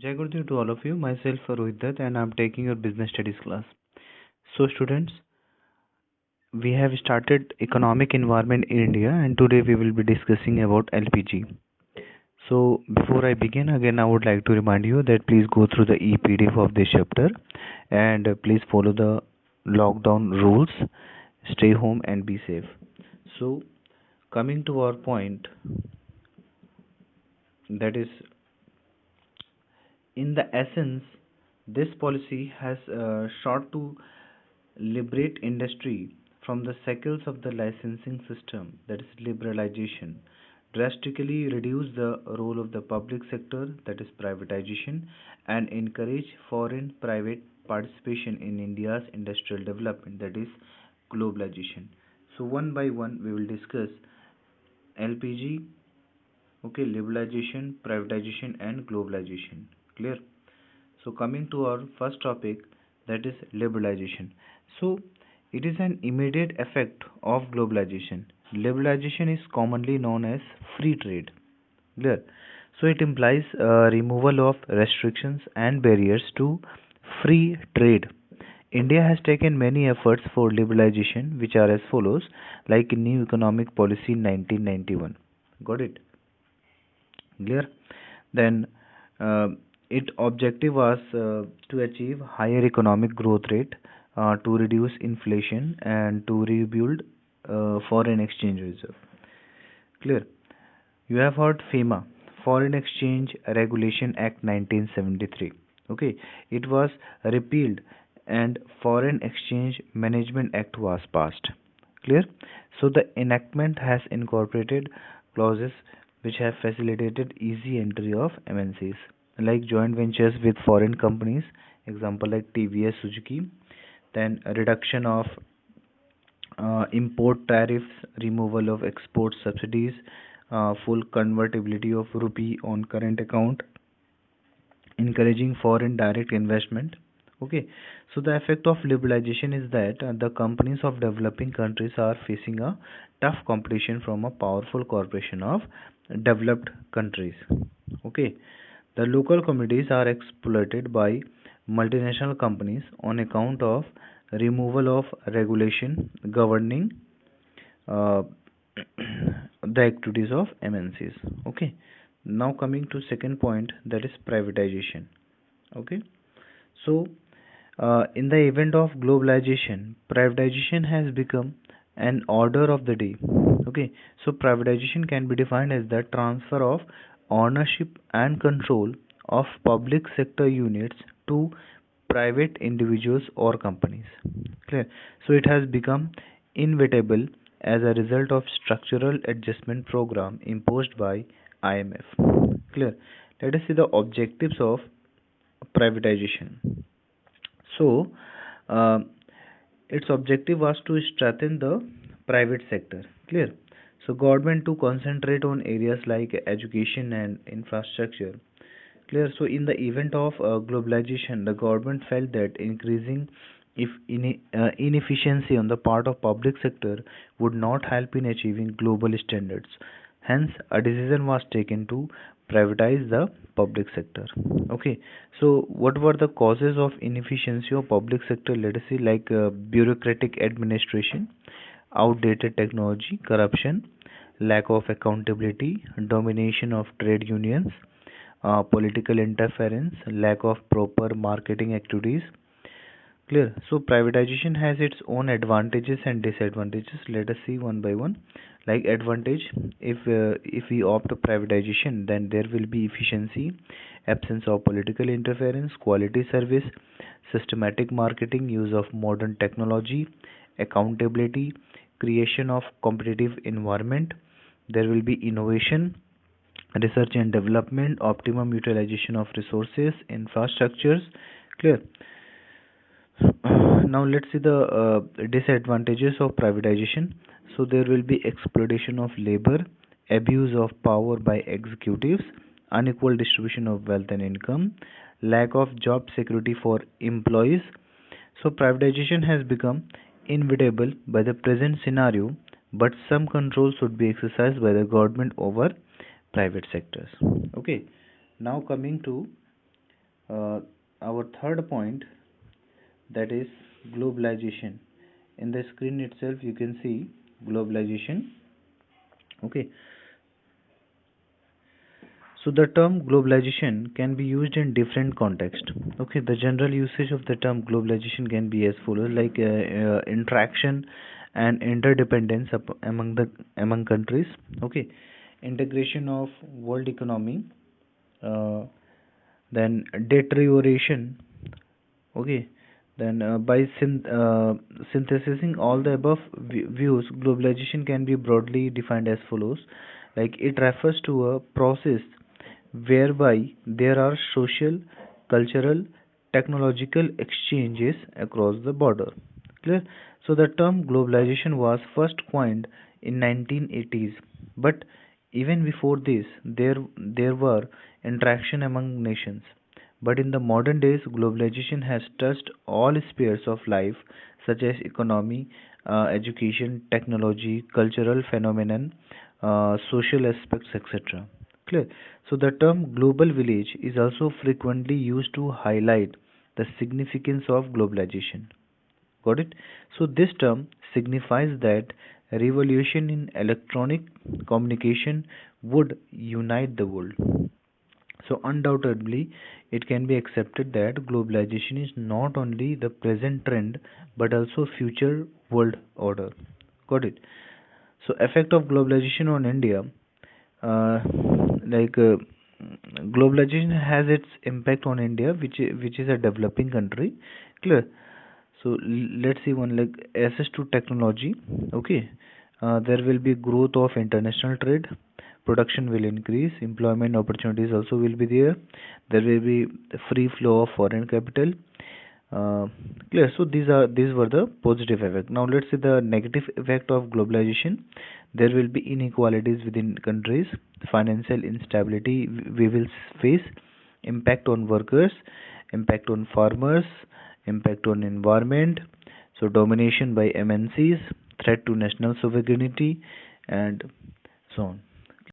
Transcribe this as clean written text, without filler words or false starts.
Jai Gurudev to all of you. Myself Rohit Dutt and I'm taking your business studies class. So students, we have started economic environment in India and today we will be discussing about LPG. So before I begin again I would like to remind you that please go through the EPDF of this chapter and please follow the lockdown rules. Stay home and be safe. So coming to our point, that is, in the essence, this policy has sought to liberate industry from the shackles of the licensing system, that is liberalization, drastically reduce the role of the public sector, that is privatization, and encourage foreign private participation in India's industrial development, that is globalization. So one by one we will discuss LPG, okay, liberalization, privatization and globalization. Clear? So coming to our first topic, that is liberalization. So it is an immediate effect of globalization. Liberalization is commonly known as free trade. Clear? So it implies removal of restrictions and barriers to free trade. India has taken many efforts for liberalization, which are as follows, like New Economic Policy in 1991. Got it? Clear? Then uh, its objective was to achieve higher economic growth rate, to reduce inflation and to rebuild foreign exchange reserve. Clear? You have heard FEMA, Foreign Exchange Regulation Act 1973. Okay, it was repealed and Foreign Exchange Management Act was passed. Clear? So the enactment has incorporated clauses which have facilitated easy entry of MNCs like joint ventures with foreign companies, example like TVS, Suzuki, then a reduction of import tariffs, removal of export subsidies, full convertibility of rupee on current account, encouraging foreign direct investment. Okay, so the effect of liberalization is that the companies of developing countries are facing a tough competition from a powerful corporation of developed countries. Okay, the local communities are exploited by multinational companies on account of removal of regulation governing uh, the activities of MNCs. Okay, now coming to second point, that is privatization. Okay, so in the event of globalization, privatization has become an order of the day. Okay, so privatization can be defined as the transfer of ownership and control of public sector units to private individuals or companies. Clear? So it has become inevitable as a result of structural adjustment program imposed by IMF. Clear? Let us see the objectives of privatization. So, uh, its objective was to strengthen the private sector. Clear? So, government to concentrate on areas like education and infrastructure. Clear? So, in the event of globalization, the government felt that increasing if inefficiency on the part of public sector would not help in achieving global standards. Hence, a decision was taken to privatize the public sector. Okay, so what were the causes of inefficiency of public sector? Let us see, like bureaucratic administration, outdated technology, corruption, lack of accountability, domination of trade unions, political interference, lack of proper marketing activities. Clear. So privatization has its own advantages and disadvantages. Let us see one by one. Like advantage, if we opt for privatization, then there will be efficiency, absence of political interference, quality service, systematic marketing, use of modern technology, accountability, creation of competitive environment. There will be innovation, research and development, optimum utilization of resources, infrastructures. Clear. Now let's see the disadvantages of privatization. So there will be exploitation of labor, abuse of power by executives, unequal distribution of wealth and income, lack of job security for employees. So privatization has become inevitable by the present scenario, but some control should be exercised by the government over private sectors. Okay. Now coming to Uh, our third point, that is globalization. In the screen itself you can see globalization. Okay, so the term globalization can be used in different contexts. Okay, the general usage of the term globalization can be as follows, like interaction and interdependence among countries. Okay, integration of world economy, uh, then deterioration. Okay, then by synthesizing all the above views, globalization can be broadly defined as follows: like it refers to a process whereby there are social, cultural, technological exchanges across the border. Clear? So the term globalization was first coined in 1980s, but even before this, there were interaction among nations. But in the modern days, globalization has touched all spheres of life, such as economy, education, technology, cultural phenomenon, social aspects, etc. Clear? So the term global village is also frequently used to highlight the significance of globalization. Got it? So this term signifies that a revolution in electronic communication would unite the world. So undoubtedly, it can be accepted that globalization is not only the present trend but also future world order. Got it? So effect of globalization on India, uh, like globalization has its impact on India, which is a developing country. Clear? So let's see one, like access to technology. Okay, there will be growth of international trade. Production will increase. Employment opportunities also will be there. There will be free flow of foreign capital. Uh, Clear. So these were the positive effect. Now let's see the negative effect of globalization. There will be inequalities within countries, financial instability we will face, impact on workers, impact on farmers, impact on environment. So domination by MNCs, threat to national sovereignty, and so on.